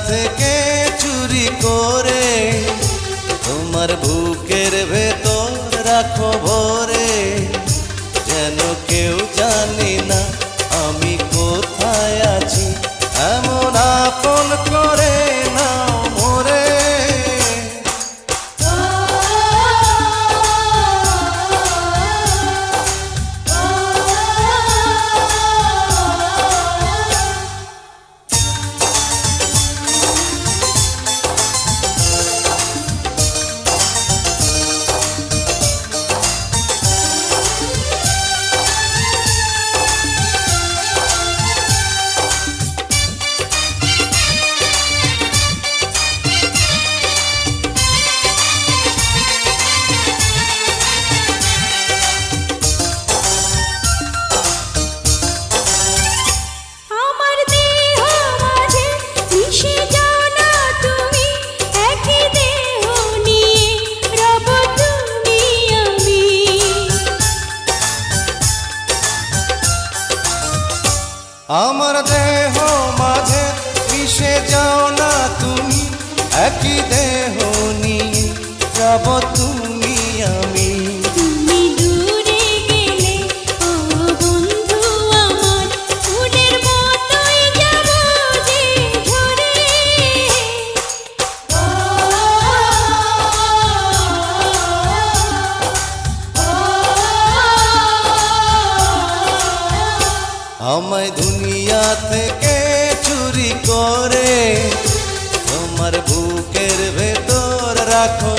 থেকে চুরি করে তোমার বুকের ভেতর রাখো ভরে, যেন কেউ জানি না আমি কোথায় আছি, এমন আপন করে নাও মোরে। আমার দেহ মাঝে মিশে যাও না তুমি, একই দেহ নিয়ে যাব তুমি আমি। তুমি দূরে গেলে ও বন্ধু আমার, ফুলের মতোই যাব যে ঝরে। আমায় দুনিয়া থেকে চুরি করে তোমার বুকের ভেতর রাখো